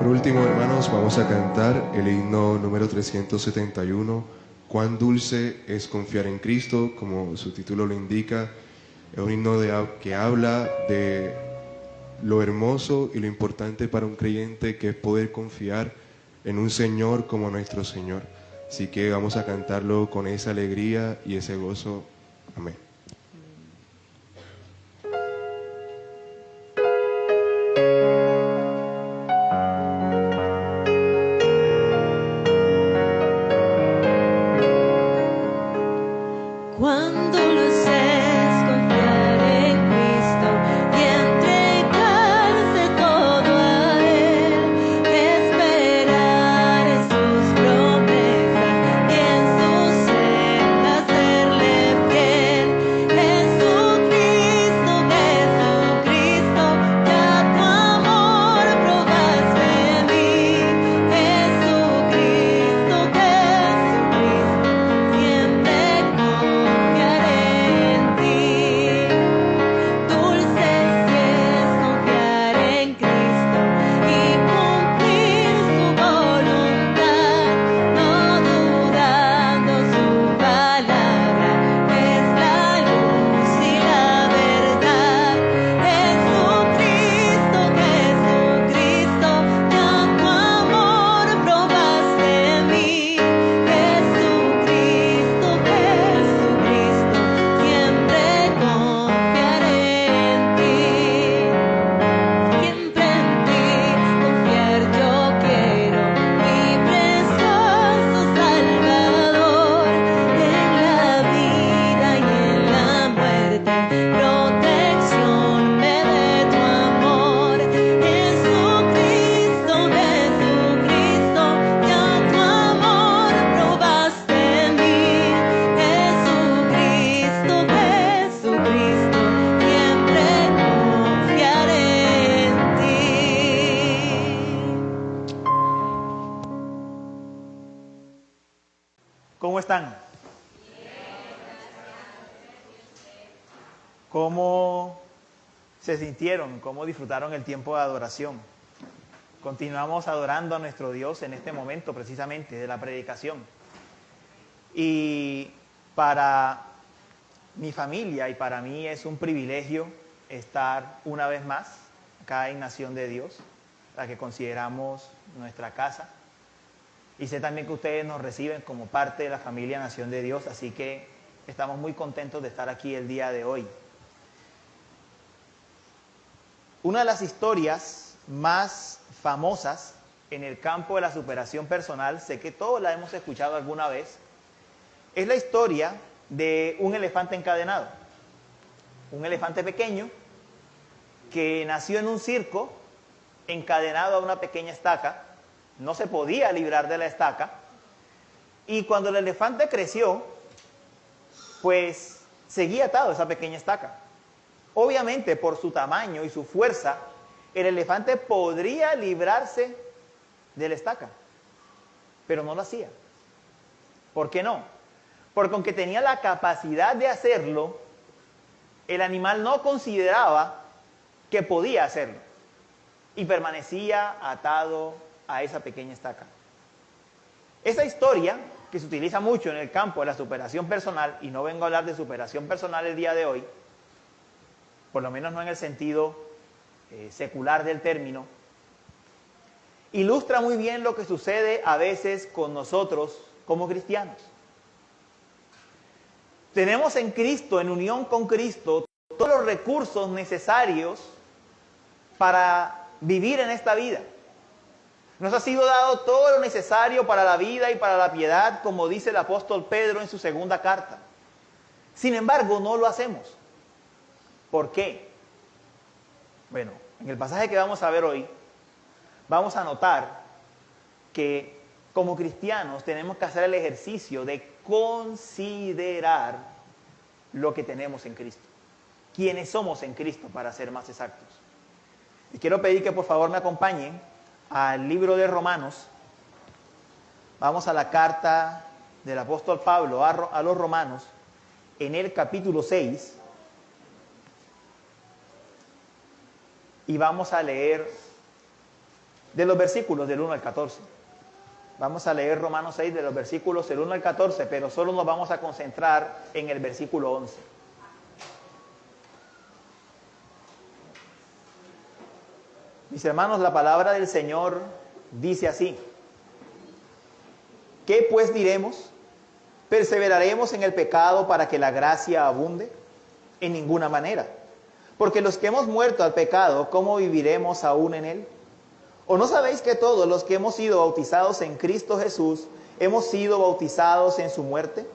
Por último, hermanos, vamos a cantar el himno número 371, Cuán dulce es confiar en Cristo, como su título lo indica. Es un himno que habla de lo hermoso y lo importante para un creyente que es poder confiar en un Señor como nuestro Señor. Así que vamos a cantarlo con esa alegría y ese gozo. Amén. Cuando lo es confiar en Cristo y entregarse todo a Él, esperar en sus promesas y en su senda serle fiel. Jesucristo, Jesucristo, ya tu amor probaste en mí. Jesucristo, Jesucristo, siempre confiaré en ti. Dulce es confiar en Cristo y cumplir su voluntad, no dudando su palabra, es la luz y la verdad. Jesucristo, Jesucristo, ya tu amor probaste en mí. Jesucristo, Jesucristo, siempre confiaré en ti. Siempre en ti confiar yo quiero, mi precioso Salvador. En la vida y en la muerte, protección me dé tu amor. Jesucristo, Jesucristo, ya tu amor probaste en mí. Jesucristo, Jesucristo, siempre confiaré en ti. ¿Cómo están? ¿Cómo se sintieron? ¿Cómo disfrutaron el tiempo de adoración? Continuamos adorando a nuestro Dios en este momento precisamente de la predicación. Y para mi familia y para mí es un privilegio estar una vez más acá en Nación de Dios, la que consideramos nuestra casa. Y sé también que ustedes nos reciben como parte de la familia Nación de Dios, así que estamos muy contentos de estar aquí el día de hoy. Una de las historias más famosas en el campo de la superación personal, sé que todos la hemos escuchado alguna vez, es la historia de un elefante encadenado. Un elefante pequeño que nació en un circo encadenado a una pequeña estaca, no se podía librar de la estaca, y cuando el elefante creció, pues seguía atado a esa pequeña estaca. Obviamente, por su tamaño y su fuerza, el elefante podría librarse de la estaca, pero no lo hacía. ¿Por qué no? Porque aunque tenía la capacidad de hacerlo, el animal no consideraba que podía hacerlo y permanecía atado a esa pequeña estaca. Esa historia, que se utiliza mucho en el campo de la superación personal, y no vengo a hablar de superación personal el día de hoy, por lo menos no en el sentido secular del término, ilustra muy bien lo que sucede a veces con nosotros como cristianos. Tenemos en Cristo, en unión con Cristo, todos los recursos necesarios para vivir en esta vida. Nos ha sido dado todo lo necesario para la vida y para la piedad, como dice el apóstol Pedro en su segunda carta. Sin embargo, no lo hacemos. ¿Por qué? Bueno, en el pasaje que vamos a ver hoy, vamos a notar que como cristianos tenemos que hacer el ejercicio de considerar lo que tenemos en Cristo. Quiénes somos en Cristo, para ser más exactos. Y quiero pedir que por favor me acompañen al libro de Romanos. Vamos a la carta del apóstol Pablo a los Romanos, en el capítulo 6. Y vamos a leer de los versículos del 1 al 14. Vamos a leer Romanos 6 de los versículos del 1 al 14, pero solo nos vamos a concentrar en el versículo 11. Mis hermanos, la palabra del Señor dice así: ¿qué pues diremos? ¿Perseveraremos en el pecado para que la gracia abunde? En ninguna manera. Porque los que hemos muerto al pecado, ¿cómo viviremos aún en él? ¿O no sabéis que todos los que hemos sido bautizados en Cristo Jesús, hemos sido bautizados en su muerte?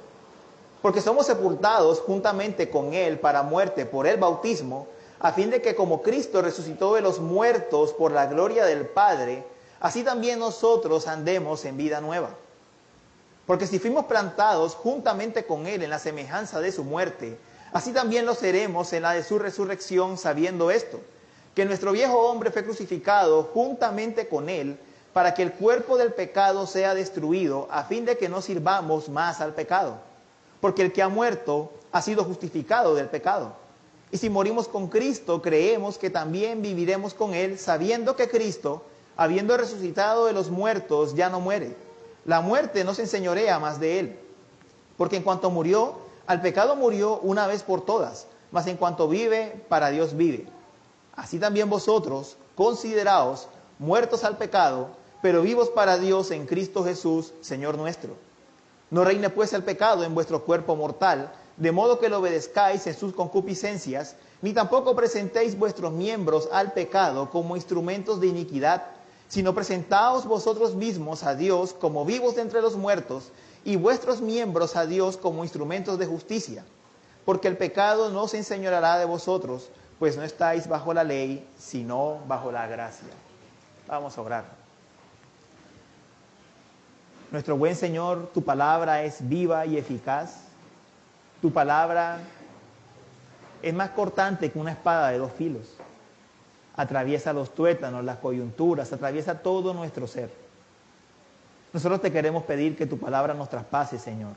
Porque somos sepultados juntamente con él para muerte por el bautismo, a fin de que como Cristo resucitó de los muertos por la gloria del Padre, así también nosotros andemos en vida nueva. Porque si fuimos plantados juntamente con él en la semejanza de su muerte, así también lo seremos en la de su resurrección, sabiendo esto, que nuestro viejo hombre fue crucificado juntamente con él, para que el cuerpo del pecado sea destruido, a fin de que no sirvamos más al pecado. Porque el que ha muerto ha sido justificado del pecado. Y si morimos con Cristo, creemos que también viviremos con él, sabiendo que Cristo, habiendo resucitado de los muertos, ya no muere. La muerte no se enseñorea más de él. Porque en cuanto murió, al pecado murió una vez por todas, mas en cuanto vive, para Dios vive. Así también vosotros, consideraos muertos al pecado, pero vivos para Dios en Cristo Jesús, Señor nuestro. No reine pues el pecado en vuestro cuerpo mortal, de modo que lo obedezcáis en sus concupiscencias, ni tampoco presentéis vuestros miembros al pecado como instrumentos de iniquidad, sino presentaos vosotros mismos a Dios como vivos de entre los muertos, y vuestros miembros a Dios como instrumentos de justicia. Porque el pecado no se enseñoreará de vosotros, pues no estáis bajo la ley, sino bajo la gracia. Vamos a orar. Nuestro buen Señor, tu palabra es viva y eficaz. Tu palabra es más cortante que una espada de 2 filos. Atraviesa los tuétanos, las coyunturas, atraviesa todo nuestro ser. Nosotros te queremos pedir que tu palabra nos traspase, Señor.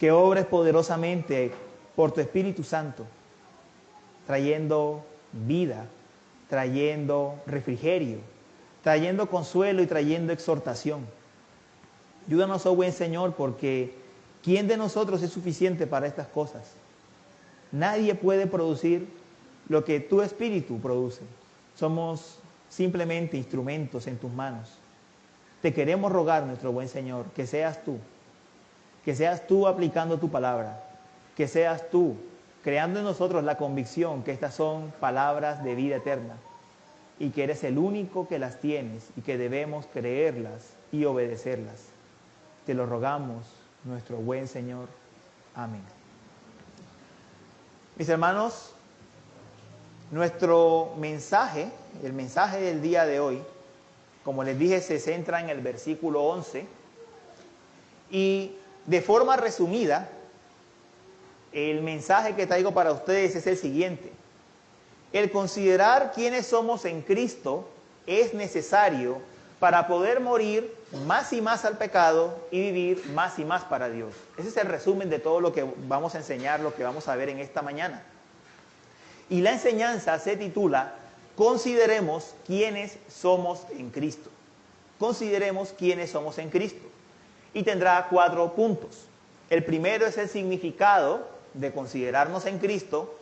Que obres poderosamente por tu Espíritu Santo, trayendo vida, trayendo refrigerio, trayendo consuelo y trayendo exhortación. Ayúdanos, oh buen Señor, porque ¿quién de nosotros es suficiente para estas cosas? Nadie puede producir lo que tu Espíritu produce. Somos simplemente instrumentos en tus manos. Te queremos rogar, nuestro buen Señor, que seas tú aplicando tu palabra, que seas tú creando en nosotros la convicción que estas son palabras de vida eterna y que eres el único que las tienes y que debemos creerlas y obedecerlas. Te lo rogamos, nuestro buen Señor. Amén. Mis hermanos, nuestro mensaje, el mensaje del día de hoy, como les dije, se centra en el versículo 11 y de forma resumida, el mensaje que traigo para ustedes es el siguiente. El considerar quiénes somos en Cristo es necesario para poder morir más y más al pecado y vivir más y más para Dios. Ese es el resumen de todo lo que vamos a enseñar, lo que vamos a ver en esta mañana. Y la enseñanza se titula Consideremos quiénes somos en Cristo. Consideremos quiénes somos en Cristo. Y tendrá 4 puntos. El primero es el significado de considerarnos en Cristo.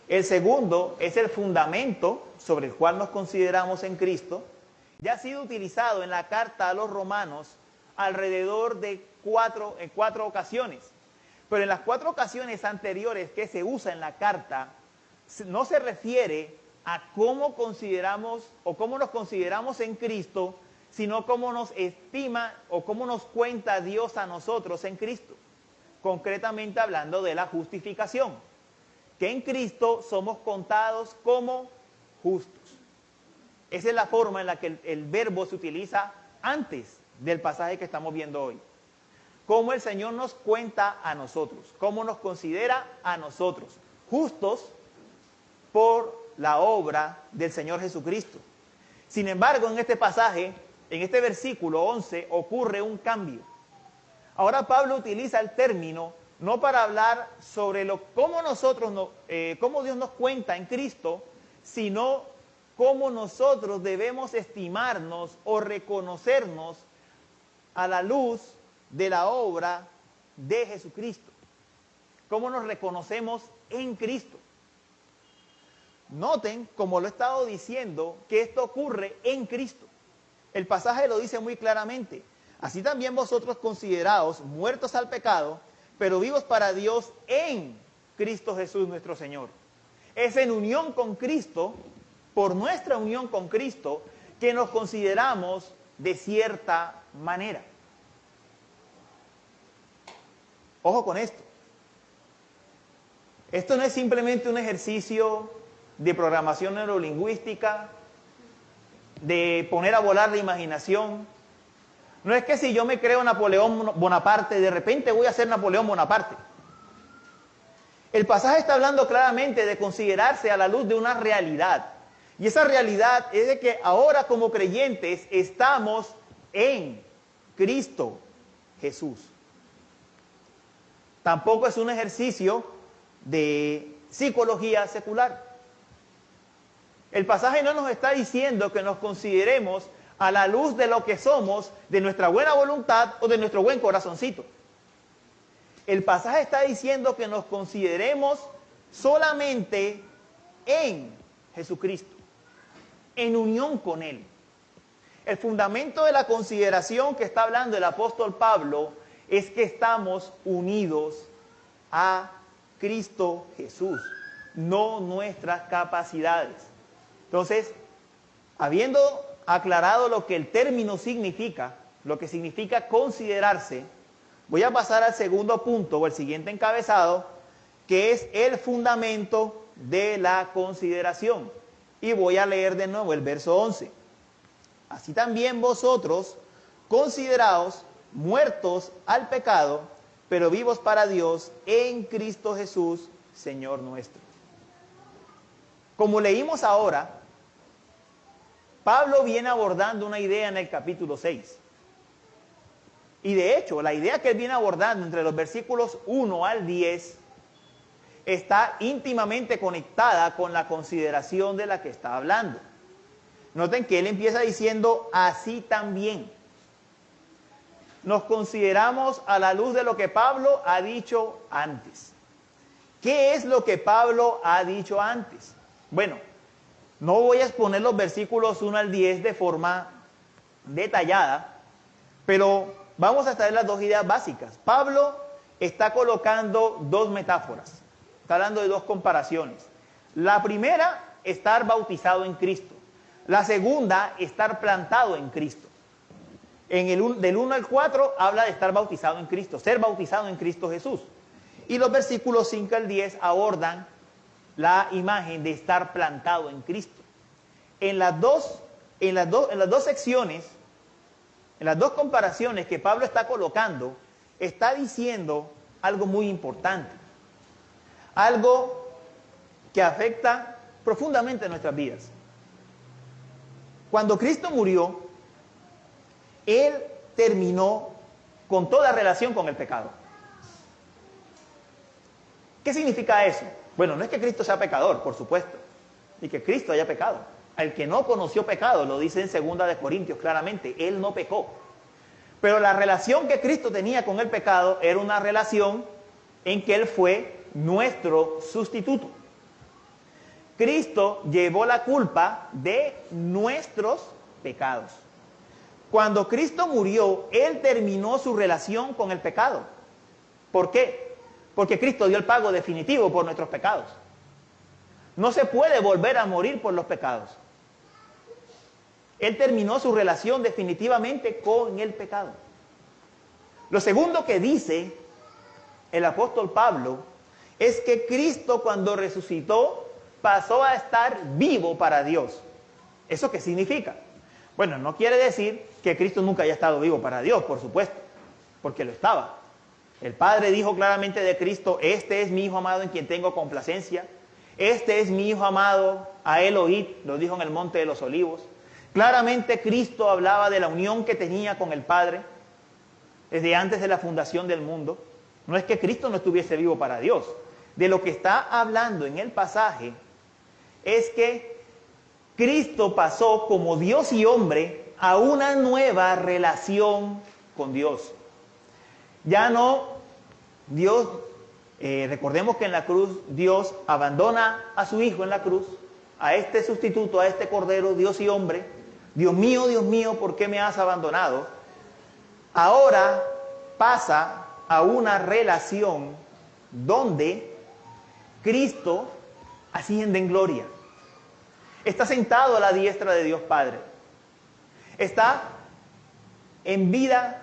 El segundo es el fundamento sobre el cual nos consideramos en Cristo. Ya ha sido utilizado en la carta a los romanos alrededor de 4 ocasiones. Pero en las 4 ocasiones anteriores que se usa en la carta, no se refiere a cómo consideramos o cómo nos consideramos en Cristo, sino cómo nos estima o cómo nos cuenta Dios a nosotros en Cristo. Concretamente hablando de la justificación, que en Cristo somos contados como justos. Esa es la forma en la que el verbo se utiliza antes del pasaje que estamos viendo hoy. Cómo el Señor nos cuenta a nosotros, cómo nos considera a nosotros, justos por la obra del Señor Jesucristo. Sin embargo, en este pasaje, en este versículo 11, ocurre un cambio. Ahora Pablo utiliza el término no para hablar sobre cómo Dios nos cuenta en Cristo, sino cómo nosotros debemos estimarnos o reconocernos a la luz de la obra de Jesucristo. ¿Cómo nos reconocemos en Cristo? Noten, como lo he estado diciendo, que esto ocurre en Cristo. El pasaje lo dice muy claramente. Así también vosotros consideraos muertos al pecado, pero vivos para Dios en Cristo Jesús nuestro Señor. Es en unión con Cristo, por nuestra unión con Cristo, que nos consideramos de cierta manera. Ojo con esto. Esto no es simplemente un ejercicio de programación neurolingüística, de poner a volar la imaginación. No es que si yo me creo Napoleón Bonaparte, de repente voy a ser Napoleón Bonaparte. El pasaje está hablando claramente de considerarse a la luz de una realidad. Y esa realidad es de que ahora como creyentes estamos en Cristo Jesús. Tampoco es un ejercicio de psicología secular. El pasaje no nos está diciendo que nos consideremos a la luz de lo que somos, de nuestra buena voluntad o de nuestro buen corazoncito. El pasaje está diciendo que nos consideremos solamente en Jesucristo, en unión con Él. El fundamento de la consideración que está hablando el apóstol Pablo es que estamos unidos a Cristo Jesús, no nuestras capacidades. Entonces, habiendo aclarado lo que el término significa, lo que significa considerarse, voy a pasar al segundo punto o el siguiente encabezado, que es el fundamento de la consideración. Y voy a leer de nuevo el verso 11. Así también vosotros, consideraos muertos al pecado, pero vivos para Dios en Cristo Jesús, Señor nuestro. Como leímos ahora, Pablo viene abordando una idea en el capítulo 6. Y de hecho, la idea que él viene abordando entre los versículos 1 al 10 está íntimamente conectada con la consideración de la que está hablando. Noten que él empieza diciendo, así también. Nos consideramos a la luz de lo que Pablo ha dicho antes. ¿Qué es lo que Pablo ha dicho antes? Bueno, no voy a exponer los versículos 1 al 10 de forma detallada, pero vamos a traer las dos ideas básicas. Pablo está colocando dos metáforas, está hablando de dos comparaciones. La primera, estar bautizado en Cristo. La segunda, estar plantado en Cristo. Del 1 al 4 habla de estar bautizado en Cristo, ser bautizado en Cristo Jesús. Y los versículos 5 al 10 abordan la imagen de estar plantado en Cristo. En las dos secciones, en las dos comparaciones que Pablo está colocando, está diciendo algo muy importante. Algo que afecta profundamente nuestras vidas. Cuando Cristo murió, Él terminó con toda relación con el pecado. ¿Qué significa eso? Bueno, no es que Cristo sea pecador, por supuesto, ni que Cristo haya pecado. Al que no conoció pecado, lo dice en 2 de Corintios claramente, Él no pecó. Pero la relación que Cristo tenía con el pecado era una relación en que Él fue nuestro sustituto. Cristo llevó la culpa de nuestros pecados. Cuando Cristo murió, Él terminó su relación con el pecado. ¿Por qué? Porque Cristo dio el pago definitivo por nuestros pecados. No se puede volver a morir por los pecados. Él terminó su relación definitivamente con el pecado. Lo segundo que dice el apóstol Pablo es que Cristo, cuando resucitó, pasó a estar vivo para Dios. ¿Eso qué significa? Bueno, no quiere decir que Cristo nunca haya estado vivo para Dios, por supuesto, porque lo estaba. El Padre dijo claramente de Cristo, este es mi Hijo amado en quien tengo complacencia. Este es mi Hijo amado, a él oíd, lo dijo en el Monte de los Olivos. Claramente Cristo hablaba de la unión que tenía con el Padre desde antes de la fundación del mundo. No es que Cristo no estuviese vivo para Dios. De lo que está hablando en el pasaje es que Cristo pasó como Dios y hombre a una nueva relación con Dios. Ya no Dios, recordemos que en la cruz Dios abandona a su Hijo en la cruz, a este sustituto, a este Cordero, Dios y hombre. Dios mío, ¿por qué me has abandonado? Ahora pasa a una relación donde Cristo asciende en gloria. Está sentado a la diestra de Dios Padre. Está en vida,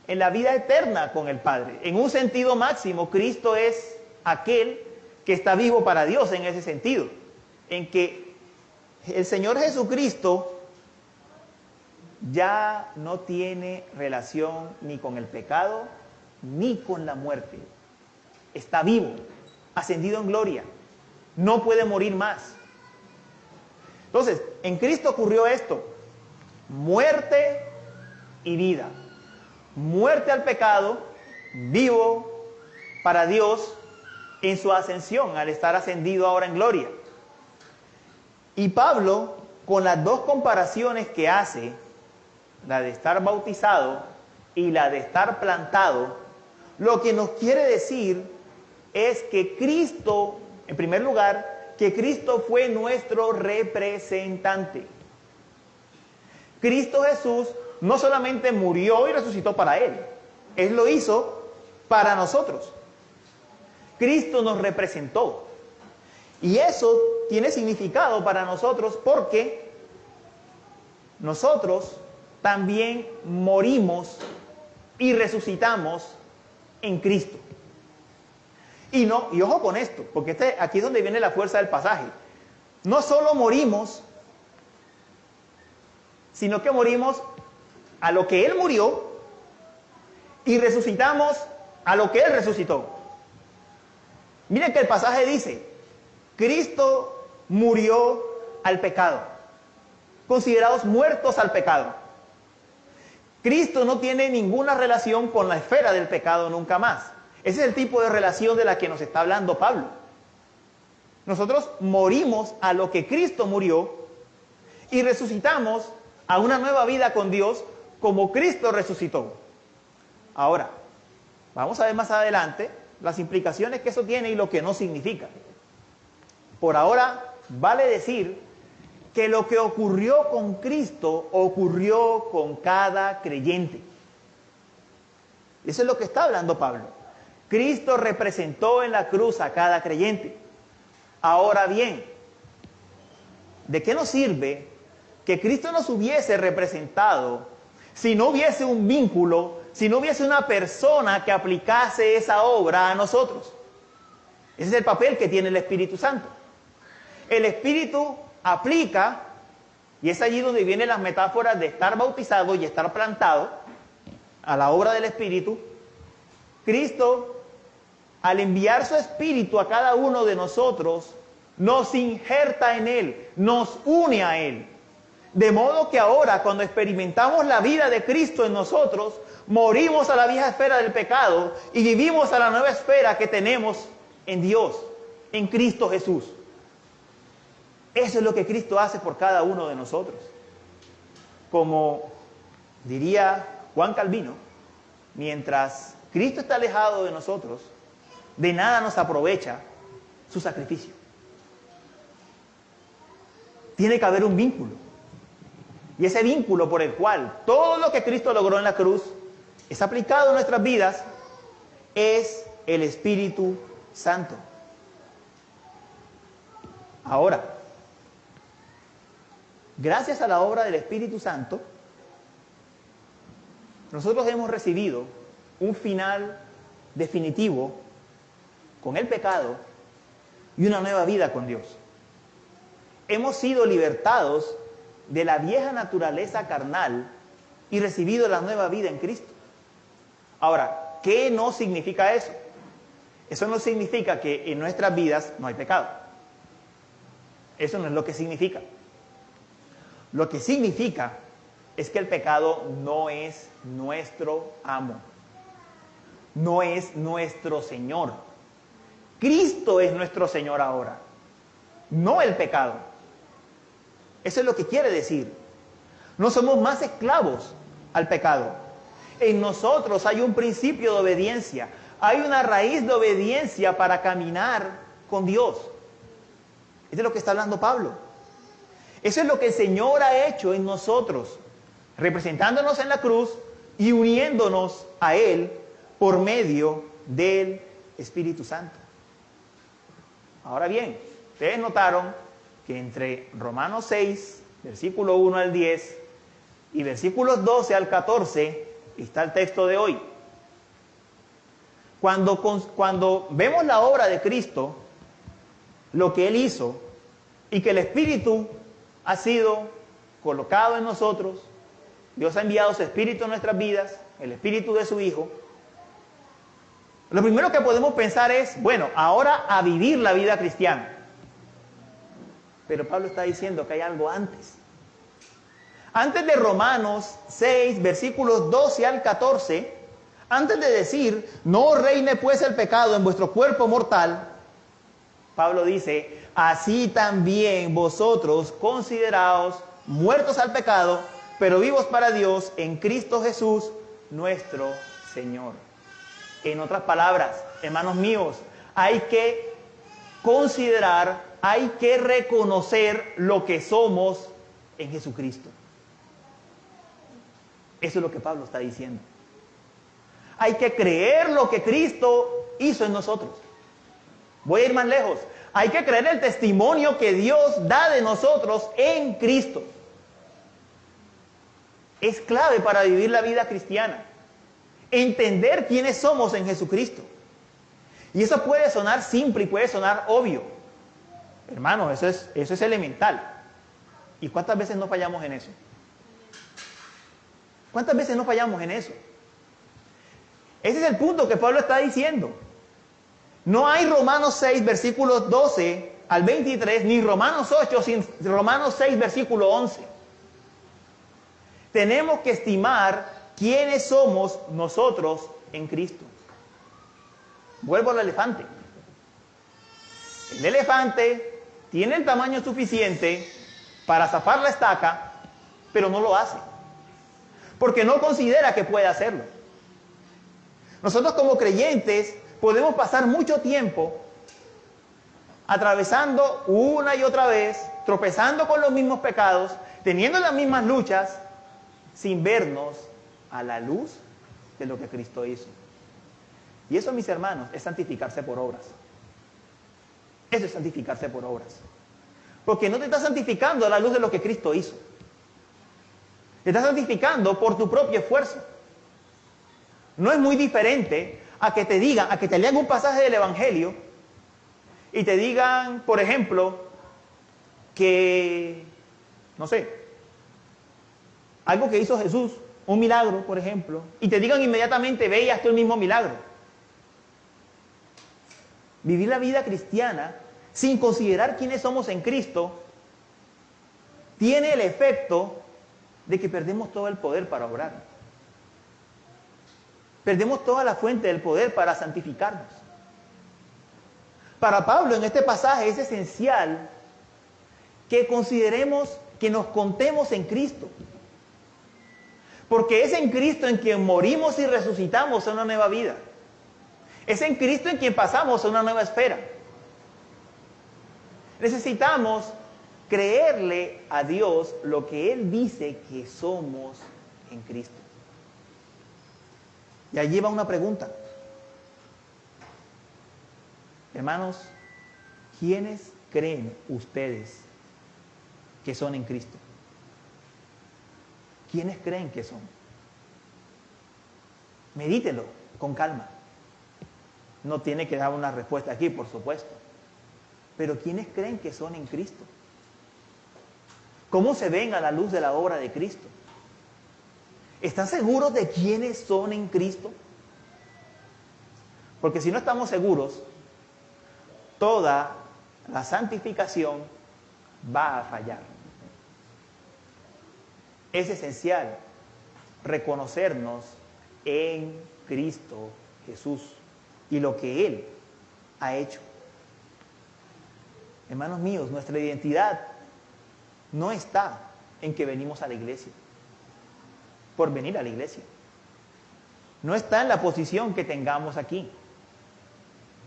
en la vida eterna con el Padre. En un sentido máximo, Cristo es aquel que está vivo para Dios en ese sentido. En que el Señor Jesucristo ya no tiene relación ni con el pecado ni con la muerte. Está vivo, ascendido en gloria. No puede morir más. Entonces, en Cristo ocurrió esto: muerte y vida. Muerte al pecado, vivo para Dios en su ascensión, al estar ascendido ahora en gloria. Y Pablo, con las dos comparaciones que hace, la de estar bautizado y la de estar plantado, lo que nos quiere decir es que Cristo, en primer lugar, que Cristo fue nuestro representante. Cristo Jesús no solamente murió y resucitó para Él, Él lo hizo para nosotros. Cristo nos representó. Y eso tiene significado para nosotros porque nosotros también morimos y resucitamos en Cristo. Y ojo con esto, porque aquí es donde viene la fuerza del pasaje. No solo morimos, sino que morimos a lo que Él murió y resucitamos a lo que Él resucitó. Miren que el pasaje dice: Cristo murió al pecado, considerados muertos al pecado. Cristo no tiene ninguna relación con la esfera del pecado nunca más. Ese es el tipo de relación de la que nos está hablando Pablo. Nosotros morimos a lo que Cristo murió y resucitamos a una nueva vida con Dios como Cristo resucitó. Ahora, vamos a ver más adelante las implicaciones que eso tiene y lo que no significa. Por ahora, vale decir que lo que ocurrió con Cristo ocurrió con cada creyente. Eso es lo que está hablando Pablo. Cristo representó en la cruz a cada creyente. Ahora bien, ¿de qué nos sirve que Cristo nos hubiese representado si no hubiese un vínculo, si no hubiese una persona que aplicase esa obra a nosotros? Ese es el papel que tiene el Espíritu Santo. El Espíritu aplica, y es allí donde vienen las metáforas de estar bautizado y estar plantado a la obra del Espíritu. Cristo, al enviar su Espíritu a cada uno de nosotros, nos injerta en Él, nos une a Él. De modo que ahora, cuando experimentamos la vida de Cristo en nosotros, morimos a la vieja esfera del pecado y vivimos a la nueva esfera que tenemos en Dios, en Cristo Jesús. Eso es lo que Cristo hace por cada uno de nosotros. Como diría Juan Calvino, mientras Cristo está alejado de nosotros, de nada nos aprovecha su sacrificio. Tiene que haber un vínculo. Y ese vínculo por el cual todo lo que Cristo logró en la cruz es aplicado en nuestras vidas es el Espíritu Santo. Ahora, gracias a la obra del Espíritu Santo, nosotros hemos recibido un final definitivo con el pecado y una nueva vida con Dios. Hemos sido libertados de la vieja naturaleza carnal y recibido la nueva vida en Cristo. Ahora, ¿qué no significa eso? Eso no significa que en nuestras vidas no hay pecado. Eso no es lo que significa. Lo que significa es que el pecado no es nuestro amo, no es nuestro Señor. Cristo es nuestro Señor ahora, no el pecado. Eso es lo que quiere decir. No somos más esclavos al pecado. En nosotros hay un principio de obediencia. Hay una raíz de obediencia para caminar con Dios. Eso es lo que está hablando Pablo. Eso es lo que el Señor ha hecho en nosotros, representándonos en la cruz y uniéndonos a Él por medio del Espíritu Santo. Ahora bien, ustedes notaron que entre Romanos 6, versículo 1 al 10 y versículos 12 al 14 está el texto de hoy. Cuando vemos la obra de Cristo, lo que Él hizo y que el Espíritu ha sido colocado en nosotros, Dios ha enviado su Espíritu en nuestras vidas, el Espíritu de su Hijo, lo primero que podemos pensar es, bueno, ahora a vivir la vida cristiana. Pero Pablo está diciendo que hay algo antes. Antes de Romanos 6, versículos 12 al 14, antes de decir, no reine pues el pecado en vuestro cuerpo mortal, Pablo dice, así también vosotros consideraos muertos al pecado, pero vivos para Dios en Cristo Jesús, nuestro Señor. En otras palabras, hermanos míos, hay que considerar, hay que reconocer lo que somos en Jesucristo. Eso es lo que Pablo está diciendo. Hay que creer lo que Cristo hizo en nosotros. Voy a ir más lejos. Hay que creer el testimonio que Dios da de nosotros en Cristo. Es clave para vivir la vida cristiana. Entender quiénes somos en Jesucristo. Y eso puede sonar simple y puede sonar obvio. Hermano, eso es elemental. ¿Y cuántas veces no fallamos en eso? ¿Cuántas veces no fallamos en eso? Ese es el punto que Pablo está diciendo. No hay Romanos 6, versículos 12 al 23, ni Romanos 8, sin Romanos 6, versículo 11. Tenemos que estimar quiénes somos nosotros en Cristo. Vuelvo al elefante. El elefante tiene el tamaño suficiente para zafar la estaca, pero no lo hace, porque no considera que puede hacerlo. Nosotros como creyentes podemos pasar mucho tiempo atravesando una y otra vez, tropezando con los mismos pecados, teniendo las mismas luchas, sin vernos a la luz de lo que Cristo hizo. Y eso, mis hermanos, es santificarse por obras. Eso es santificarse por obras. Porque no te estás santificando a la luz de lo que Cristo hizo. Te estás santificando por tu propio esfuerzo. No es muy diferente a que te digan, a que te lean un pasaje del Evangelio y te digan, por ejemplo, que, no sé, algo que hizo Jesús, un milagro, por ejemplo, y te digan inmediatamente, ve y hazte el mismo milagro. Vivir la vida cristiana sin considerar quiénes somos en Cristo tiene el efecto de que perdemos todo el poder para obrar. Perdemos toda la fuente del poder para santificarnos. Para Pablo en este pasaje es esencial que consideremos, que nos contemos en Cristo. Porque es en Cristo en quien morimos y resucitamos a una nueva vida. Es en Cristo en quien pasamos a una nueva esfera. Necesitamos creerle a Dios lo que Él dice que somos en Cristo. Y allí va una pregunta. Hermanos, ¿quiénes creen ustedes que son en Cristo? ¿Quiénes creen que son? Medítelo con calma. No tiene que dar una respuesta aquí, por supuesto. Pero ¿quiénes creen que son en Cristo? ¿Cómo se ven a la luz de la obra de Cristo? ¿Están seguros de quiénes son en Cristo? Porque si no estamos seguros, toda la santificación va a fallar. Es esencial reconocernos en Cristo Jesús y lo que Él ha hecho. Hermanos míos, nuestra identidad no está en que venimos a la iglesia, por venir a la iglesia. No está en la posición que tengamos aquí,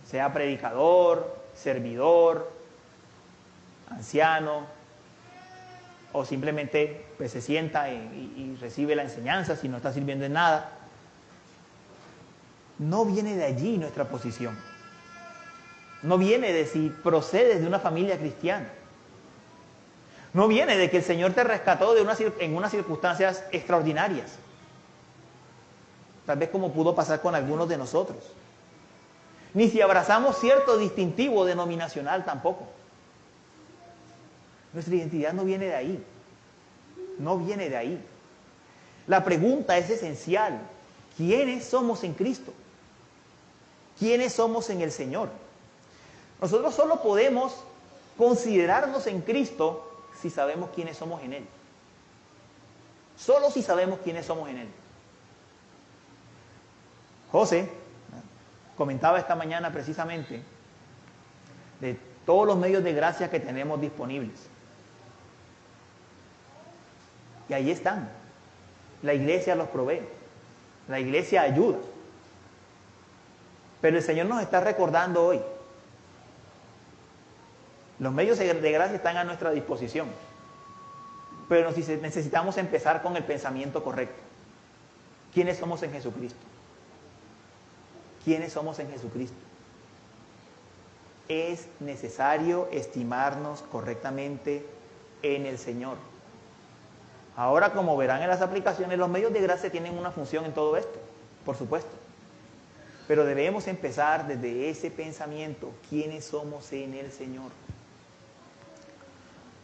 sea predicador, servidor, anciano, o simplemente pues, se sienta y recibe la enseñanza si no está sirviendo en nada. No viene de allí nuestra posición. No viene de si procedes de una familia cristiana. No viene de que el Señor te rescató en unas circunstancias extraordinarias. Tal vez como pudo pasar con algunos de nosotros. Ni si abrazamos cierto distintivo denominacional tampoco. Nuestra identidad no viene de ahí. No viene de ahí. La pregunta es esencial. ¿Quiénes somos en Cristo? ¿Quiénes somos en el Señor? Nosotros solo podemos considerarnos en Cristo si sabemos quiénes somos en Él. Solo si sabemos quiénes somos en Él. José comentaba esta mañana precisamente de todos los medios de gracia que tenemos disponibles. Y ahí están. La iglesia los provee. La iglesia ayuda. Pero el Señor nos está recordando hoy. Los medios de gracia están a nuestra disposición. Pero necesitamos empezar con el pensamiento correcto. ¿Quiénes somos en Jesucristo? ¿Quiénes somos en Jesucristo? Es necesario estimarnos correctamente en el Señor. Ahora, como verán en las aplicaciones, los medios de gracia tienen una función en todo esto, por supuesto. Pero debemos empezar desde ese pensamiento, ¿quiénes somos en el Señor?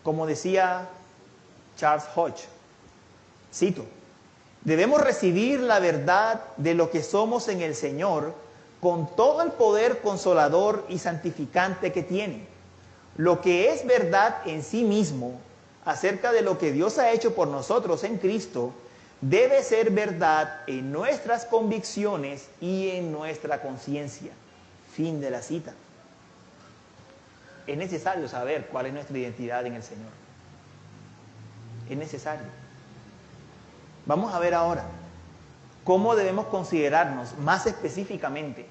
Como decía Charles Hodge, cito, debemos recibir la verdad de lo que somos en el Señor con todo el poder consolador y santificante que tiene. Lo que es verdad en sí mismo acerca de lo que Dios ha hecho por nosotros en Cristo, debe ser verdad en nuestras convicciones y en nuestra conciencia. Fin de la cita. Es necesario saber cuál es nuestra identidad en el Señor. Es necesario. Vamos a ver ahora cómo debemos considerarnos más específicamente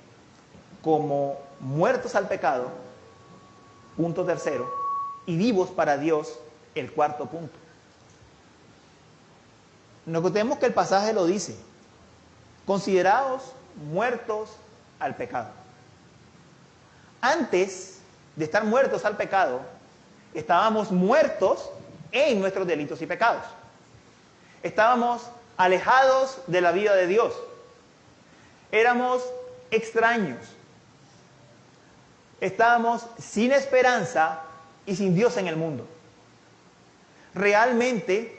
como muertos al pecado, punto tercero, y vivos para Dios, el cuarto punto. Notemos que el pasaje lo dice, consideraos muertos al pecado. Antes de estar muertos al pecado, estábamos muertos en nuestros delitos y pecados. Estábamos alejados de la vida de Dios. Éramos extraños. Estábamos sin esperanza y sin Dios en el mundo. Realmente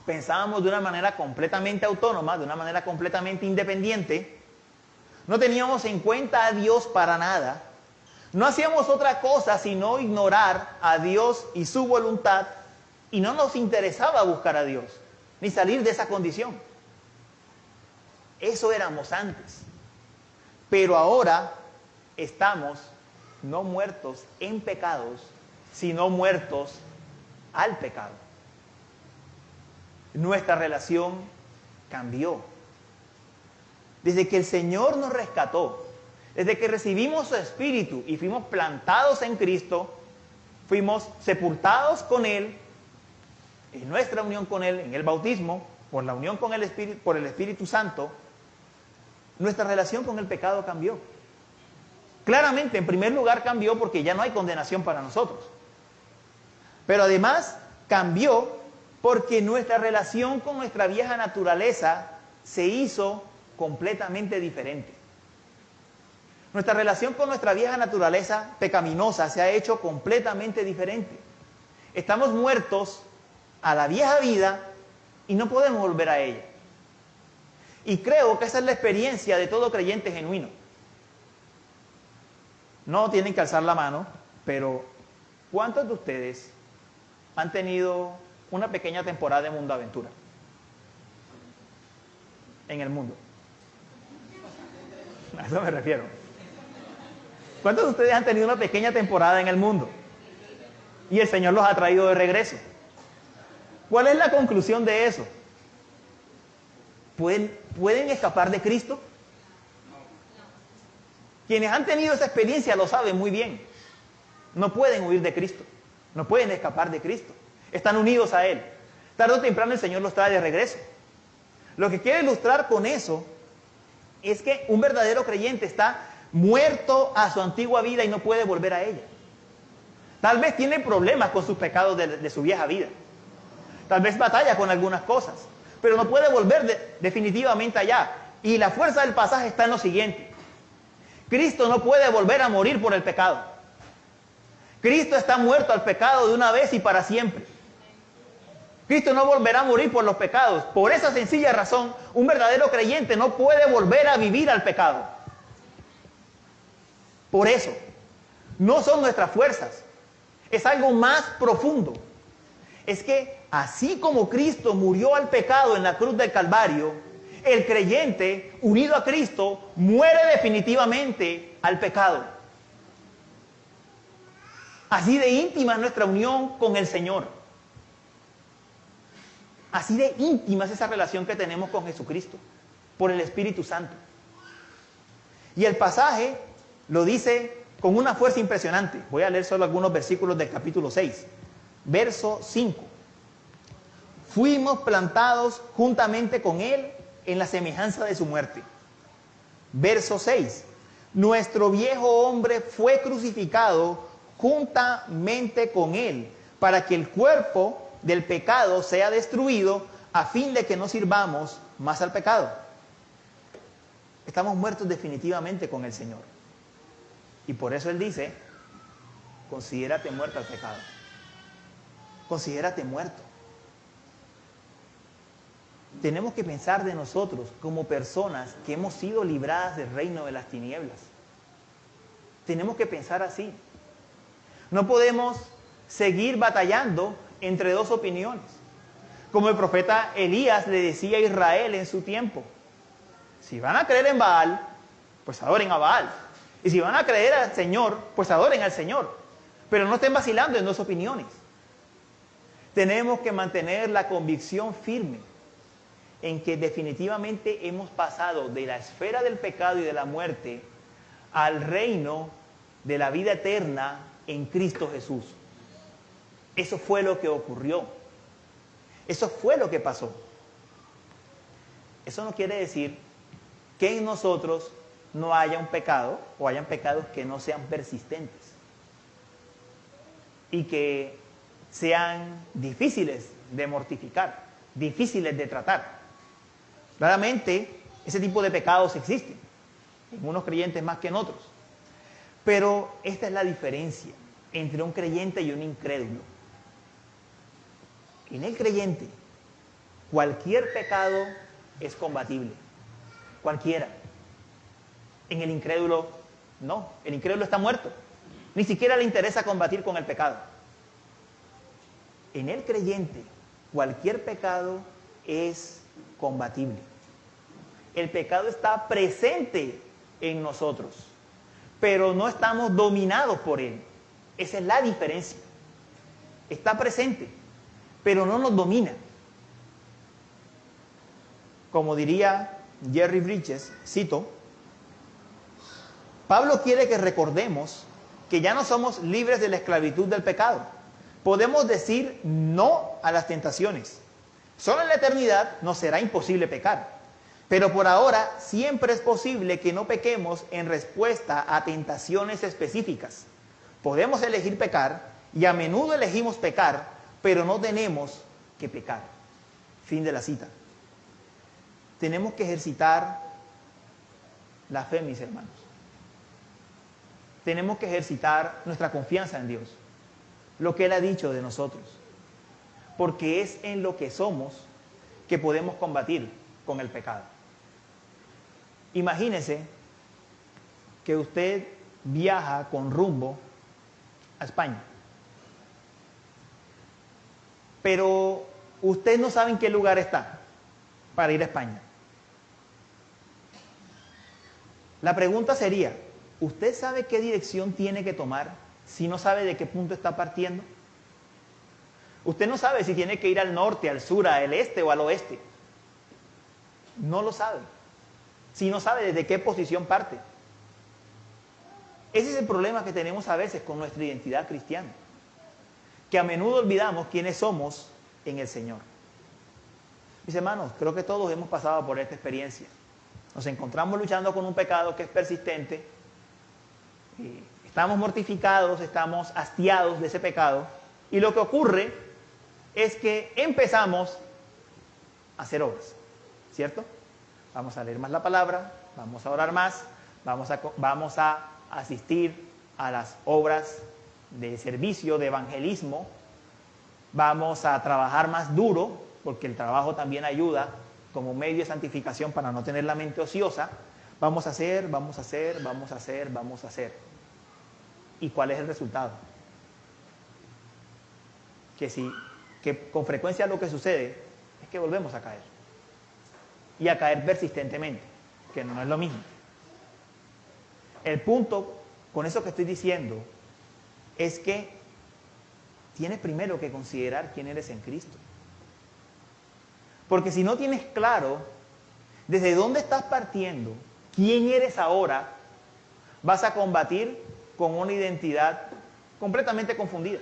pensábamos de una manera completamente autónoma, de una manera completamente independiente. No teníamos en cuenta a Dios para nada. No hacíamos otra cosa sino ignorar a Dios y su voluntad, y no nos interesaba buscar a Dios, ni salir de esa condición. Eso éramos antes. Pero ahora estamos no muertos en pecados, sino muertos al pecado. Nuestra relación cambió. Desde que el Señor nos rescató, desde que recibimos su Espíritu y fuimos plantados en Cristo, fuimos sepultados con Él, en nuestra unión con Él, en el bautismo, por la unión con el Espíritu, por el Espíritu Santo, nuestra relación con el pecado cambió. Claramente, en primer lugar, cambió porque ya no hay condenación para nosotros. Pero además, cambió porque nuestra relación con nuestra vieja naturaleza se hizo completamente diferente. Nuestra relación con nuestra vieja naturaleza pecaminosa se ha hecho completamente diferente. Estamos muertos a la vieja vida y no podemos volver a ella. Y creo que esa es la experiencia de todo creyente genuino. No tienen que alzar la mano, pero ¿cuántos de ustedes han tenido una pequeña temporada de Mundo Aventura en el mundo? A eso me refiero. ¿Cuántos de ustedes han tenido una pequeña temporada en el mundo? Y el Señor los ha traído de regreso. ¿Cuál es la conclusión de eso? ¿Pueden escapar de Cristo? Quienes han tenido esa experiencia lo saben muy bien. No pueden huir de Cristo. No pueden escapar de Cristo. Están unidos a Él. Tarde o temprano el Señor los trae de regreso. Lo que quiero ilustrar con eso es que un verdadero creyente está muerto a su antigua vida y no puede volver a ella. Tal vez tiene problemas con sus pecados de su vieja vida. Tal vez batalla con algunas cosas, pero no puede volver definitivamente allá. Y la fuerza del pasaje está en lo siguiente. Cristo no puede volver a morir por el pecado. Cristo está muerto al pecado de una vez y para siempre. Cristo no volverá a morir por los pecados. Por esa sencilla razón, un verdadero creyente no puede volver a vivir al pecado. Por eso, no son nuestras fuerzas. Es algo más profundo. Es que así como Cristo murió al pecado en la cruz del Calvario, el creyente unido a Cristo muere definitivamente al pecado. Así de íntima es nuestra unión con el Señor. Así de íntima es esa relación que tenemos con Jesucristo, por el Espíritu Santo. Y el pasaje lo dice con una fuerza impresionante. Voy a leer solo algunos versículos del capítulo 6. Verso 5. Fuimos plantados juntamente con Él en la semejanza de su muerte. Verso 6. Nuestro viejo hombre fue crucificado juntamente con Él, para que el cuerpo del pecado sea destruido, a fin de que no sirvamos más al pecado. Estamos muertos definitivamente con el Señor. Y por eso Él dice, considérate muerto al pecado. Considérate muerto. Tenemos que pensar de nosotros como personas que hemos sido libradas del reino de las tinieblas. Tenemos que pensar así. No podemos seguir batallando entre dos opiniones. Como el profeta Elías le decía a Israel en su tiempo. Si van a creer en Baal, pues adoren a Baal. Y si van a creer al Señor, pues adoren al Señor. Pero no estén vacilando en dos opiniones. Tenemos que mantener la convicción firme en que definitivamente hemos pasado de la esfera del pecado y de la muerte al reino de la vida eterna en Cristo Jesús. Eso fue lo que ocurrió. Eso fue lo que pasó. Eso no quiere decir que en nosotros no haya un pecado o hayan pecados que no sean persistentes y que sean difíciles de mortificar, difíciles de tratar. Claramente, ese tipo de pecados existen, en unos creyentes más que en otros. Pero esta es la diferencia entre un creyente y un incrédulo. En el creyente, cualquier pecado es combatible. Cualquiera. En el incrédulo, no. El incrédulo está muerto. Ni siquiera le interesa combatir con el pecado. En el creyente, cualquier pecado es combatible. El pecado está presente en nosotros, pero no estamos dominados por él. Esa es la diferencia. Está presente, pero no nos domina. Como diría Jerry Bridges, cito, Pablo quiere que recordemos que ya no somos libres de la esclavitud del pecado. Podemos decir no a las tentaciones. Solo en la eternidad nos será imposible pecar. Pero por ahora siempre es posible que no pequemos en respuesta a tentaciones específicas. Podemos elegir pecar y a menudo elegimos pecar, pero no tenemos que pecar. Fin de la cita. Tenemos que ejercitar la fe, mis hermanos. Tenemos que ejercitar nuestra confianza en Dios, lo que Él ha dicho de nosotros, porque es en lo que somos que podemos combatir con el pecado. Imagínese que usted viaja con rumbo a España, pero usted no sabe en qué lugar está para ir a España. La pregunta sería, ¿usted sabe qué dirección tiene que tomar si no sabe de qué punto está partiendo? Usted no sabe si tiene que ir al norte, al sur, al este o al oeste. No lo sabe. Si no sabe desde qué posición parte. Ese es el problema que tenemos a veces con nuestra identidad cristiana. Que a menudo olvidamos quiénes somos en el Señor. Mis hermanos, creo que todos hemos pasado por esta experiencia. Nos encontramos luchando con un pecado que es persistente. Estamos mortificados, estamos hastiados de ese pecado. Y lo que ocurre es que empezamos a hacer obras, ¿cierto? Vamos a leer más la palabra, vamos a orar más, vamos a asistir a las obras de servicio, de evangelismo, vamos a trabajar más duro, porque el trabajo también ayuda como medio de santificación para no tener la mente ociosa. Vamos a hacer, vamos a hacer, vamos a hacer, vamos a hacer. ¿Y cuál es el resultado? Que con frecuencia lo que sucede es que volvemos a caer. Y a caer persistentemente, que no es lo mismo. El punto con eso que estoy diciendo es que tienes primero que considerar quién eres en Cristo. Porque si no tienes claro desde dónde estás partiendo, quién eres ahora, vas a combatir con una identidad completamente confundida.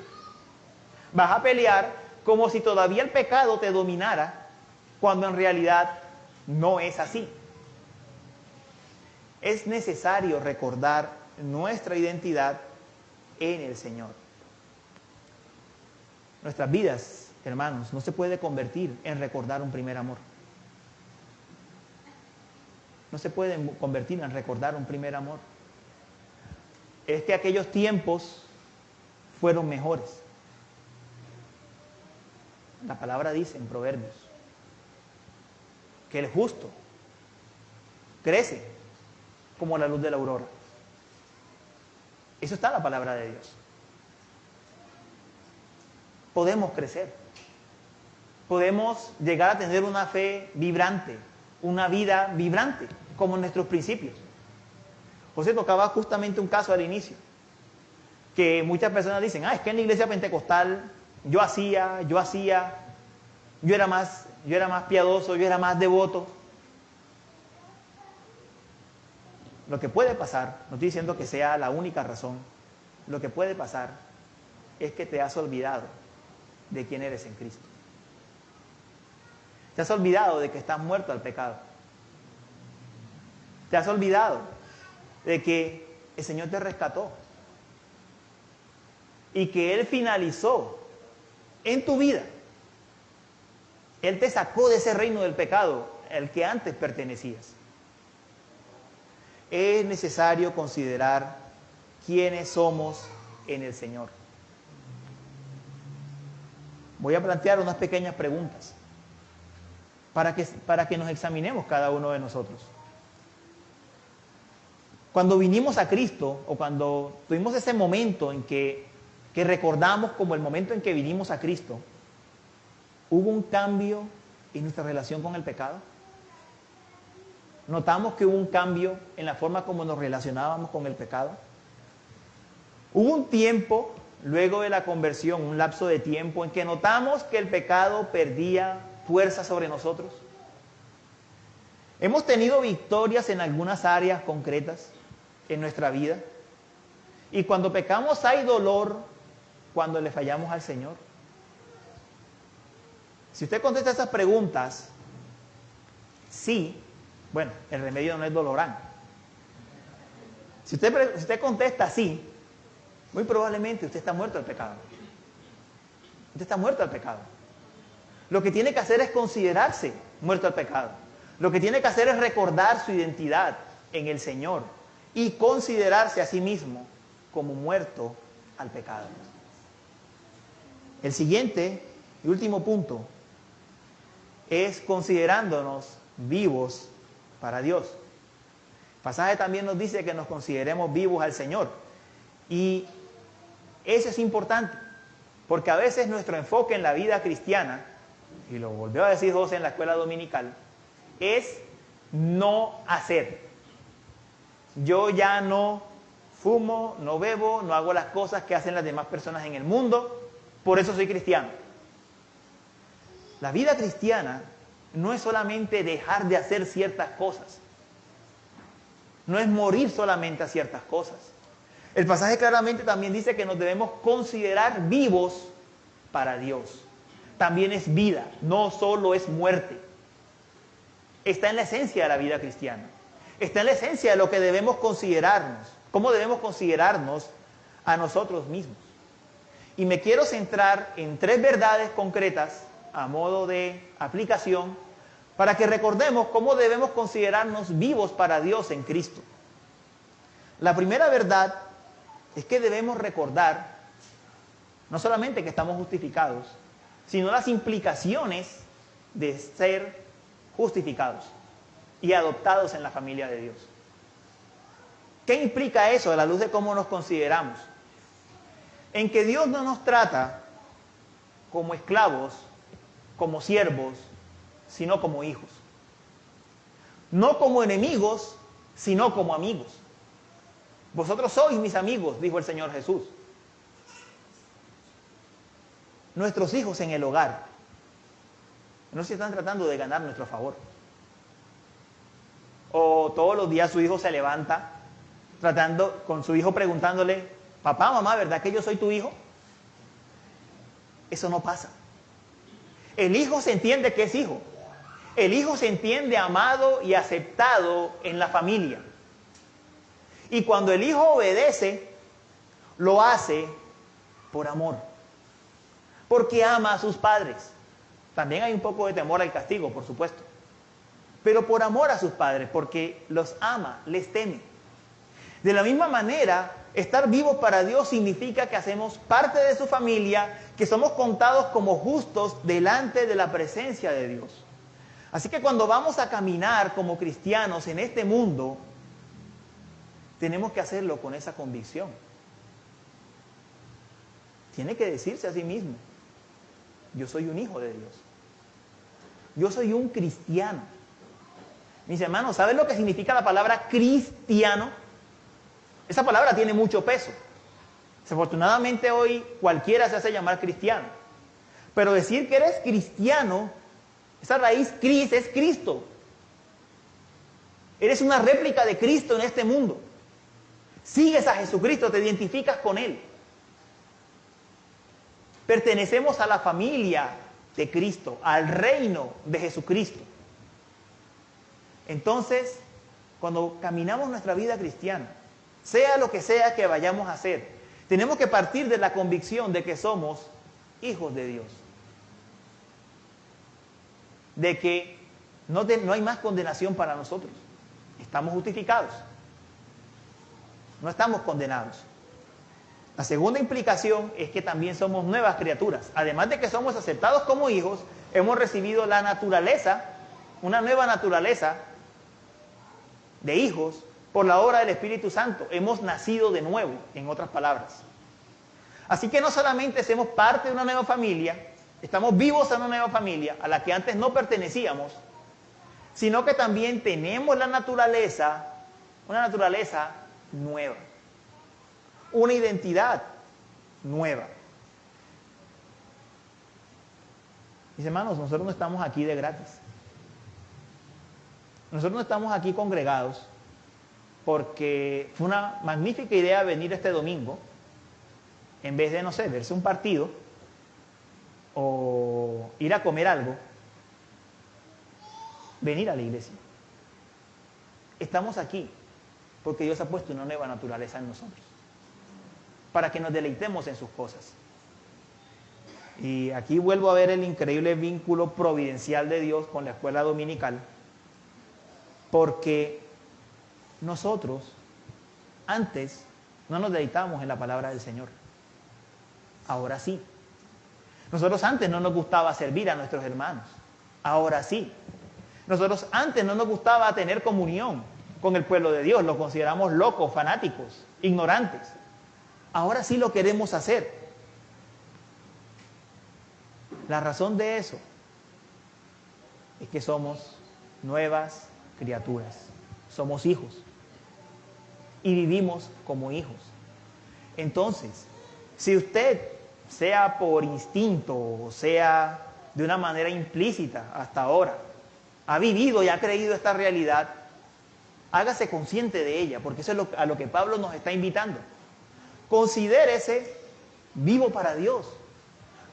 Vas a pelear como si todavía el pecado te dominara, cuando en realidad no es así. Es necesario recordar nuestra identidad en el Señor. Nuestras vidas, hermanos, no se puede convertir en recordar un primer amor. No se puede convertir en recordar un primer amor. Es que aquellos tiempos fueron mejores. La palabra dice en Proverbios que el justo crece como la luz de la aurora. Eso está en la palabra de Dios. Podemos crecer. Podemos llegar a tener una fe vibrante, una vida vibrante, como nuestros principios. José tocaba justamente un caso al inicio, que muchas personas dicen, es que en la iglesia pentecostal yo era más piadoso, yo era más devoto. Lo que puede pasar, no estoy diciendo que sea la única razón, lo que puede pasar es que te has olvidado de quién eres en Cristo. Te has olvidado de que estás muerto al pecado. Te has olvidado de que el Señor te rescató y que Él finalizó en tu vida. Él te sacó de ese reino del pecado al que antes pertenecías. Es necesario considerar quiénes somos en el Señor. Voy a plantear unas pequeñas preguntas para que nos examinemos cada uno de nosotros. Cuando vinimos a Cristo, o cuando tuvimos ese momento en que recordamos como el momento en que vinimos a Cristo, ¿hubo un cambio en nuestra relación con el pecado? ¿Notamos que hubo un cambio en la forma como nos relacionábamos con el pecado? ¿Hubo un tiempo, luego de la conversión, un lapso de tiempo en que notamos que el pecado perdía fuerza sobre nosotros? ¿Hemos tenido victorias en algunas áreas concretas en nuestra vida? Y cuando pecamos hay dolor cuando le fallamos al Señor. Si usted contesta esas preguntas, sí, bueno, el remedio no es dolorán. Si usted contesta sí, muy probablemente usted está muerto al pecado. Usted está muerto al pecado. Lo que tiene que hacer es considerarse muerto al pecado. Lo que tiene que hacer es recordar su identidad en el Señor y considerarse a sí mismo como muerto al pecado. El siguiente y último punto es considerándonos vivos para Dios. El pasaje también nos dice que nos consideremos vivos al Señor. Y eso es importante, porque a veces nuestro enfoque en la vida cristiana, y lo volvió a decir José en la escuela dominical, es no hacer. Yo ya no fumo, no bebo, no hago las cosas que hacen las demás personas en el mundo, por eso soy cristiano. La vida cristiana no es solamente dejar de hacer ciertas cosas. No es morir solamente a ciertas cosas. El pasaje claramente también dice que nos debemos considerar vivos para Dios. También es vida, no solo es muerte. Está en la esencia de la vida cristiana. Está en la esencia de lo que debemos considerarnos. ¿Cómo debemos considerarnos a nosotros mismos? Y me quiero centrar en 3 verdades concretas a modo de aplicación para que recordemos cómo debemos considerarnos vivos para Dios en Cristo. La primera verdad es que debemos recordar no solamente que estamos justificados, sino las implicaciones de ser justificados y adoptados en la familia de Dios. ¿Qué implica eso a la luz de cómo nos consideramos? En que Dios no nos trata como esclavos, como siervos, sino como hijos. No como enemigos, sino como amigos. Vosotros sois mis amigos, dijo el Señor Jesús. Nuestros hijos en el hogar no se están tratando de ganar nuestro favor. O todos los días su hijo se levanta tratando con su hijo preguntándole, papá, mamá, ¿verdad que yo soy tu hijo? Eso no pasa. El hijo se entiende que es hijo. El hijo se entiende amado y aceptado en la familia. Y cuando el hijo obedece, lo hace por amor. Porque ama a sus padres. También hay un poco de temor al castigo, por supuesto. Pero por amor a sus padres, porque los ama, les teme. De la misma manera, estar vivos para Dios significa que hacemos parte de su familia, que somos contados como justos delante de la presencia de Dios. Así que cuando vamos a caminar como cristianos en este mundo, tenemos que hacerlo con esa convicción. Tiene que decirse a sí mismo, yo soy un hijo de Dios. Yo soy un cristiano. Mis hermanos, ¿saben lo que significa la palabra cristiano? Esa palabra tiene mucho peso. Desafortunadamente hoy cualquiera se hace llamar cristiano. Pero decir que eres cristiano, esa raíz cris es Cristo. Eres una réplica de Cristo en este mundo. Sigues a Jesucristo, te identificas con Él. Pertenecemos a la familia de Cristo, al reino de Jesucristo. Entonces, cuando caminamos nuestra vida cristiana, sea lo que sea que vayamos a hacer, tenemos que partir de la convicción de que somos hijos de Dios. De que no hay más condenación para nosotros. Estamos justificados. No estamos condenados. La segunda implicación es que también somos nuevas criaturas. Además de que somos aceptados como hijos, hemos recibido la naturaleza, una nueva naturaleza de hijos por la obra del Espíritu Santo. Hemos nacido de nuevo, en otras palabras. Así que no solamente somos parte de una nueva familia, estamos vivos en una nueva familia a la que antes no pertenecíamos, sino que también tenemos la naturaleza, una naturaleza nueva, una identidad nueva. Mis hermanos, nosotros no estamos aquí de gratis. Nosotros no estamos aquí congregados porque fue una magnífica idea venir este domingo, en vez de, no sé, verse un partido o ir a comer algo, venir a la iglesia. Estamos aquí porque Dios ha puesto una nueva naturaleza en nosotros, para que nos deleitemos en sus cosas. Y aquí vuelvo a ver el increíble vínculo providencial de Dios con la escuela dominical, porque nosotros antes no nos deleitamos en la palabra del Señor. Ahora sí. Nosotros antes no nos gustaba servir a nuestros hermanos. Ahora sí. Nosotros antes no nos gustaba tener comunión con el pueblo de Dios. Los consideramos locos, fanáticos, ignorantes. Ahora sí lo queremos hacer. La razón de eso es que somos nuevas criaturas. Somos hijos. Y vivimos como hijos. Entonces, si usted, sea por instinto o sea de una manera implícita hasta ahora, ha vivido y ha creído esta realidad, hágase consciente de ella, porque eso es a lo que Pablo nos está invitando. Considérese vivo para Dios.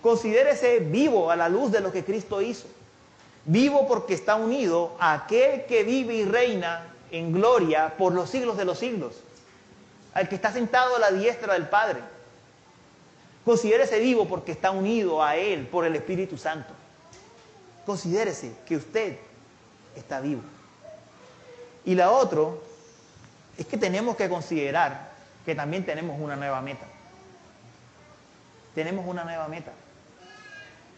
Considérese vivo a la luz de lo que Cristo hizo. Vivo porque está unido a aquel que vive y reina en gloria por los siglos de los siglos. Al que está sentado a la diestra del Padre. Considérese vivo porque está unido a Él por el Espíritu Santo. Considérese que usted está vivo. Y la otra es que tenemos que considerar que también tenemos una nueva meta. Tenemos una nueva meta.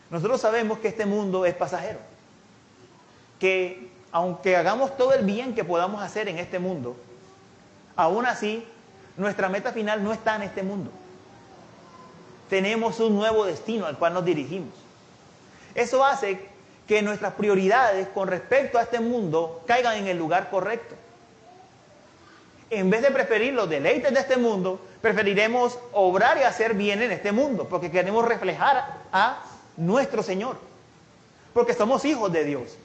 Nosotros sabemos que este mundo es pasajero. Que aunque hagamos todo el bien que podamos hacer en este mundo, aún así, nuestra meta final no está en este mundo. Tenemos un nuevo destino al cual nos dirigimos. Eso hace que nuestras prioridades con respecto a este mundo caigan en el lugar correcto. En vez de preferir los deleites de este mundo, preferiremos obrar y hacer bien en este mundo, porque queremos reflejar a nuestro Señor, porque somos hijos de Dios.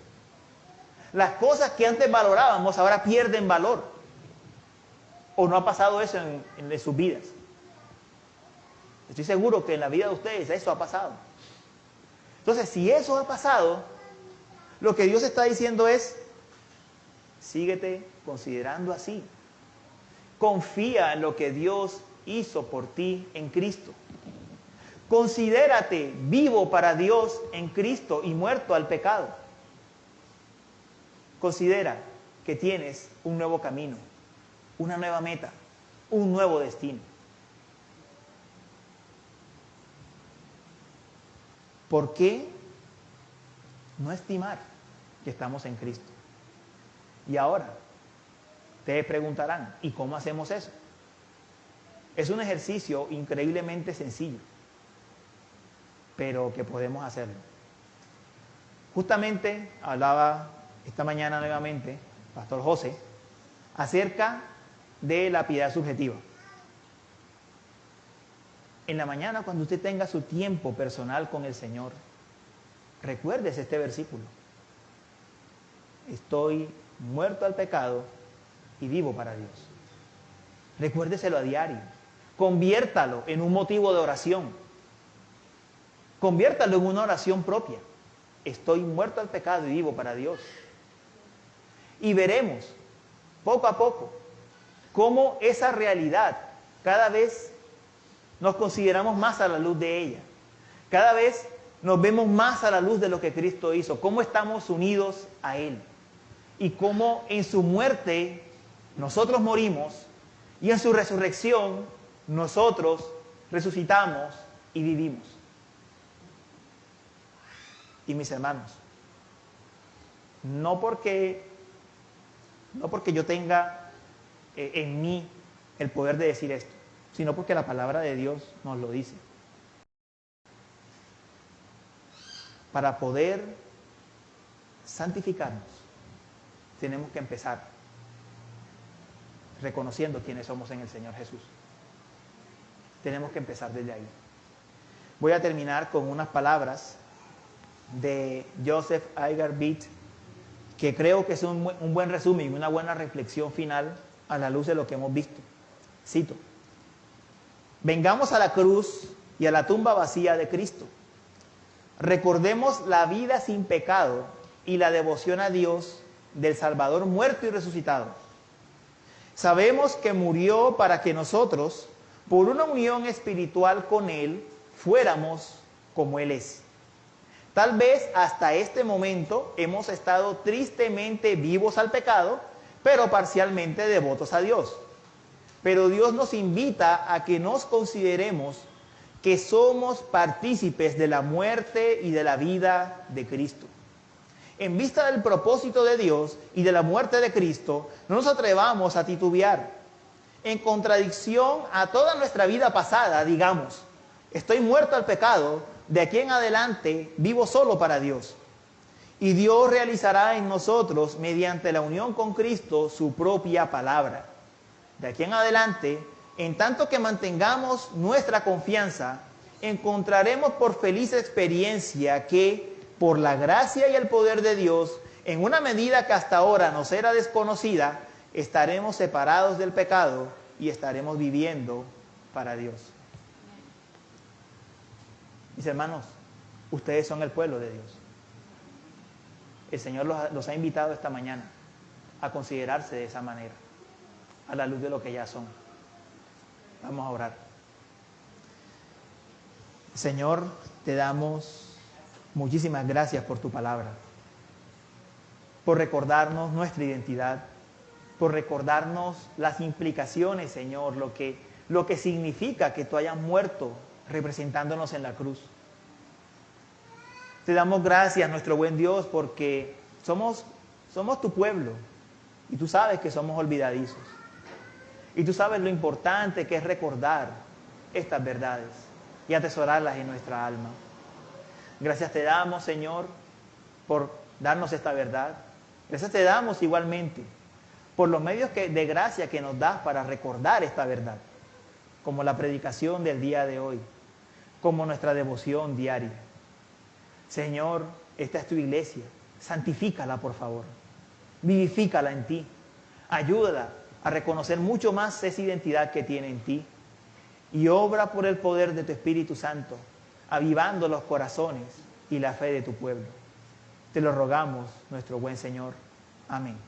Las cosas que antes valorábamos ahora pierden valor. ¿O no ha pasado eso en sus vidas? Estoy seguro que en la vida de ustedes eso ha pasado. Entonces, si eso ha pasado, lo que Dios está diciendo es, síguete considerando así. Confía en lo que Dios hizo por ti en Cristo. Considérate vivo para Dios en Cristo y muerto al pecado. Considera que tienes un nuevo camino, una nueva meta, un nuevo destino. ¿Por qué no estimar que estamos en Cristo? Y ahora, te preguntarán, ¿y cómo hacemos eso? Es un ejercicio increíblemente sencillo, pero que podemos hacerlo. Justamente hablaba esta mañana nuevamente, Pastor José, acerca de la piedad subjetiva. En la mañana, cuando usted tenga su tiempo personal con el Señor, recuérdese este versículo. Estoy muerto al pecado y vivo para Dios. Recuérdeselo a diario. Conviértalo en un motivo de oración. Conviértalo en una oración propia. Estoy muerto al pecado y vivo para Dios. Y veremos, poco a poco, cómo esa realidad cada vez nos consideramos más a la luz de ella. Cada vez nos vemos más a la luz de lo que Cristo hizo, cómo estamos unidos a Él. Y cómo en su muerte nosotros morimos y en su resurrección nosotros resucitamos y vivimos. Y mis hermanos, no porque yo tenga en mí el poder de decir esto, sino porque la palabra de Dios nos lo dice. Para poder santificarnos, tenemos que empezar reconociendo quiénes somos en el Señor Jesús. Tenemos que empezar desde ahí. Voy a terminar con unas palabras de Joseph Edgar Beat, que creo que es un buen resumen y una buena reflexión final a la luz de lo que hemos visto. Cito: vengamos a la cruz y a la tumba vacía de Cristo. Recordemos la vida sin pecado y la devoción a Dios del Salvador muerto y resucitado. Sabemos que murió para que nosotros, por una unión espiritual con Él, fuéramos como Él es. Tal vez hasta este momento hemos estado tristemente vivos al pecado, pero parcialmente devotos a Dios. Pero Dios nos invita a que nos consideremos que somos partícipes de la muerte y de la vida de Cristo. En vista del propósito de Dios y de la muerte de Cristo, no nos atrevamos a titubear. En contradicción a toda nuestra vida pasada, digamos, estoy muerto al pecado, de aquí en adelante vivo solo para Dios. Y Dios realizará en nosotros, mediante la unión con Cristo, su propia palabra. De aquí en adelante, en tanto que mantengamos nuestra confianza, encontraremos por feliz experiencia que por la gracia y el poder de Dios, en una medida que hasta ahora nos era desconocida, estaremos separados del pecado y estaremos viviendo para Dios. Mis hermanos, ustedes son el pueblo de Dios. El Señor los ha invitado esta mañana a considerarse de esa manera, a la luz de lo que ya son. Vamos a orar. Señor, te damos muchísimas gracias por tu palabra, por recordarnos nuestra identidad, por recordarnos las implicaciones, Señor, lo que significa que tú hayas muerto representándonos en la cruz. Te damos gracias, nuestro buen Dios, porque somos tu pueblo y tú sabes que somos olvidadizos. Y tú sabes lo importante que es recordar estas verdades y atesorarlas en nuestra alma. Gracias te damos, Señor, por darnos esta verdad. Gracias te damos igualmente por los medios de gracia que nos das para recordar esta verdad, como la predicación del día de hoy, como nuestra devoción diaria. Señor, esta es tu iglesia, santifícala por favor, vivifícala en ti, ayúdala a reconocer mucho más esa identidad que tiene en ti y obra por el poder de tu Espíritu Santo, avivando los corazones y la fe de tu pueblo. Te lo rogamos, nuestro buen Señor. Amén.